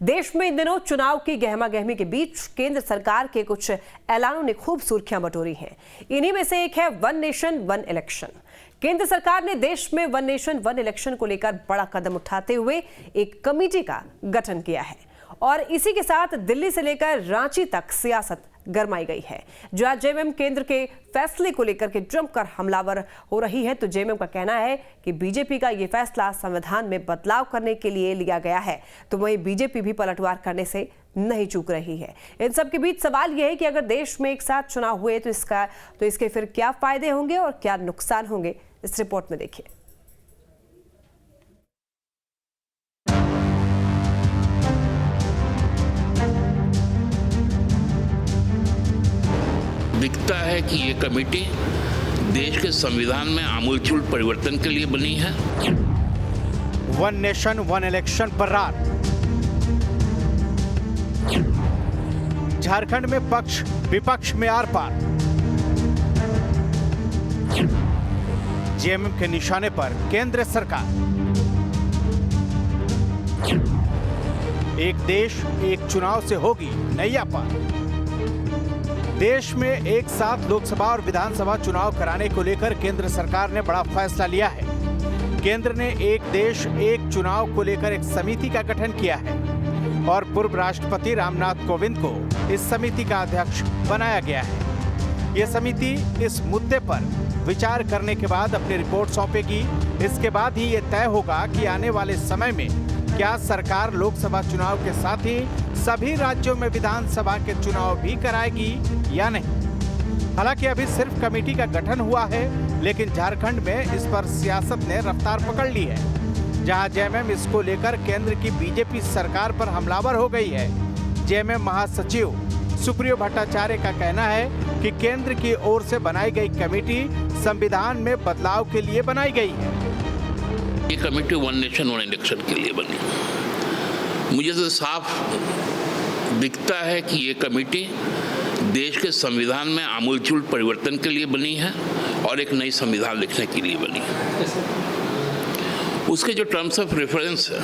देश में इन दिनों चुनाव की गहमागहमी के बीच केंद्र सरकार के कुछ ऐलानों ने खूब सुर्खियां बटोरी हैं। इन्हीं में से एक है वन नेशन वन इलेक्शन। केंद्र सरकार ने देश में वन नेशन वन इलेक्शन को लेकर बड़ा कदम उठाते हुए एक कमेटी का गठन किया है और इसी के साथ दिल्ली से लेकर रांची तक सियासत गरमाई गई है। जहां जेएमएम केंद्र के फैसले को लेकर के जमकर हमलावर हो रही है, तो जेएमएम का कहना है कि बीजेपी का ये फैसला संविधान में बदलाव करने के लिए लिया गया है, तो वहीं बीजेपी भी पलटवार करने से नहीं चूक रही है। इन सब के बीच सवाल यह है कि अगर देश में एक साथ चुनाव हुए तो इसके फिर क्या फायदे होंगे और क्या नुकसान होंगे, इस रिपोर्ट में देखिए। दिखता है कि ये कमेटी देश के संविधान में आमूलचूल परिवर्तन के लिए बनी है। वन नेशन वन इलेक्शन पर रात। झारखंड में पक्ष विपक्ष में आर पार। जेएमएम के निशाने पर केंद्र सरकार। एक देश एक चुनाव से होगी नैया पार। देश में एक साथ लोकसभा और विधानसभा चुनाव कराने को लेकर केंद्र सरकार ने बड़ा फैसला लिया है। केंद्र ने एक देश एक चुनाव को लेकर एक समिति का गठन किया है और पूर्व राष्ट्रपति रामनाथ कोविंद को इस समिति का अध्यक्ष बनाया गया है। यह समिति इस मुद्दे पर विचार करने के बाद अपनी रिपोर्ट सौंपेगी। इसके बाद ही ये तय होगा कि आने वाले समय में क्या सरकार लोकसभा चुनाव के साथ ही सभी राज्यों में विधानसभा के चुनाव भी कराएगी या नहीं। हालांकि अभी सिर्फ कमेटी का गठन हुआ है, लेकिन झारखंड में इस पर सियासत ने रफ्तार पकड़ ली है। जहां जेएमएम इसको लेकर केंद्र की बीजेपी सरकार पर हमलावर हो गई है। जेएमएम महासचिव सुप्रियो भट्टाचार्य का कहना है कि केंद्र की ओर से बनाई गई कमेटी संविधान में बदलाव के लिए बनाई गई है। ये committee one nation one election के लिए बनी। मुझे तो साफ दिखता है कि ये कमेटी देश के संविधान में आमूलचूल परिवर्तन के लिए बनी है और एक नई संविधान लिखने के लिए बनी है। उसके जो टर्म्स ऑफ रेफरेंस है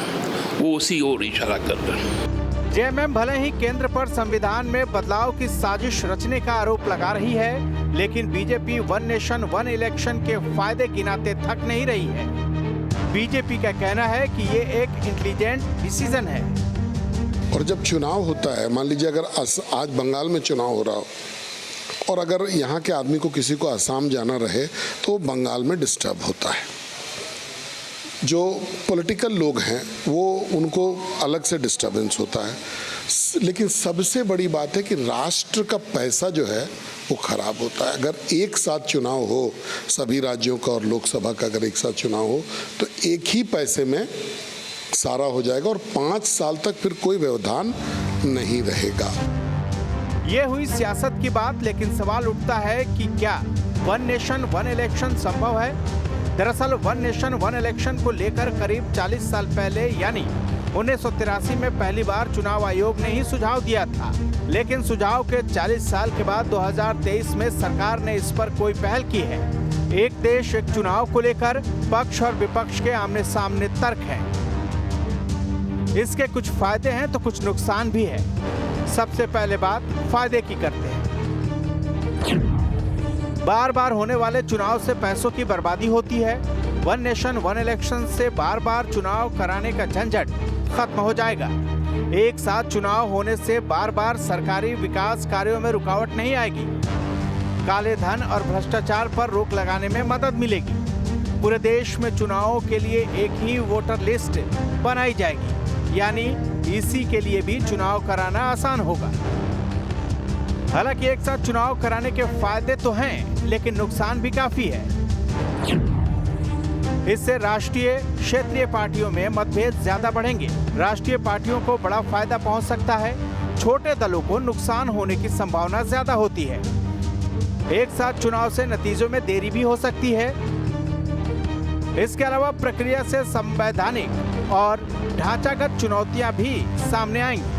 वो उसी ओर इशारा कर रहे हैं। जेएमएम भले ही केंद्र पर संविधान में बदलाव की साजिश रचने का आरोप लगा रही है, लेकिन BJP one nation one election के फायदे गिनाते थक नहीं रही है। बीजेपी का कहना है कि ये एक इंटेलिजेंट डिसीजन है। और जब चुनाव होता है, मान लीजिए अगर आज बंगाल में चुनाव हो रहा हो और अगर यहाँ के आदमी को किसी को असम जाना रहे तो बंगाल में डिस्टर्ब होता है। जो पॉलिटिकल लोग हैं वो उनको अलग से डिस्टर्बेंस होता है, लेकिन सबसे बड़ी बात है कि राष्ट्र का पैसा जो है वो खराब होता है। अगर एक साथ चुनाव हो, सभी राज्यों का और लोकसभा का अगर एक साथ चुनाव हो तो एक ही पैसे में सारा हो जाएगा और 5 साल तक फिर कोई व्यवधान नहीं रहेगा। ये हुई सियासत की बात, लेकिन सवाल उठता है कि क्या वन नेशन वन इलेक्शन संभव है? दरअसल वन नेशन वन इलेक्शन को लेकर करीब 40 साल पहले यानी 1983 में पहली बार चुनाव आयोग ने ही सुझाव दिया था, लेकिन सुझाव के 40 साल के बाद 2023 में सरकार ने इस पर कोई पहल की है। एक देश एक चुनाव को लेकर पक्ष और विपक्ष के आमने सामने तर्क है। इसके कुछ फायदे हैं तो कुछ नुकसान भी है। सबसे पहले बात फायदे की करते हैं। बार बार होने वाले चुनाव से पैसों की बर्बादी होती है। वन नेशन वन इलेक्शन से बार बार चुनाव कराने का झंझट खत्म हो जाएगा। एक साथ चुनाव होने से बार बार सरकारी विकास कार्यों में रुकावट नहीं आएगी। काले धन और भ्रष्टाचार पर रोक लगाने में मदद मिलेगी। पूरे देश में चुनावों के लिए एक ही वोटर लिस्ट बनाई जाएगी, यानी इसी के लिए भी चुनाव कराना आसान होगा। हालांकि एक साथ चुनाव कराने के फायदे तो हैं, लेकिन नुकसान भी काफी है। इससे राष्ट्रीय क्षेत्रीय पार्टियों में मतभेद ज्यादा बढ़ेंगे। राष्ट्रीय पार्टियों को बड़ा फायदा पहुंच सकता है, छोटे दलों को नुकसान होने की संभावना ज्यादा होती है। एक साथ चुनाव से नतीजों में देरी भी हो सकती है। इसके अलावा प्रक्रिया से संवैधानिक और ढांचागत चुनौतियां भी सामने आएंगी।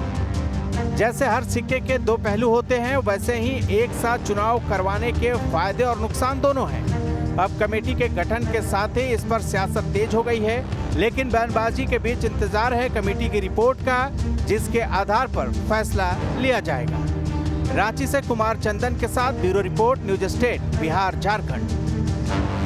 जैसे हर सिक्के के दो पहलू होते हैं, वैसे ही एक साथ चुनाव करवाने के फायदे और नुकसान दोनों हैं। अब कमेटी के गठन के साथ ही इस पर सियासत तेज हो गई है, लेकिन बयानबाजी के बीच इंतजार है कमेटी की रिपोर्ट का, जिसके आधार पर फैसला लिया जाएगा। रांची से कुमार चंदन के साथ bureau report, news state, Bihar Jharkhand.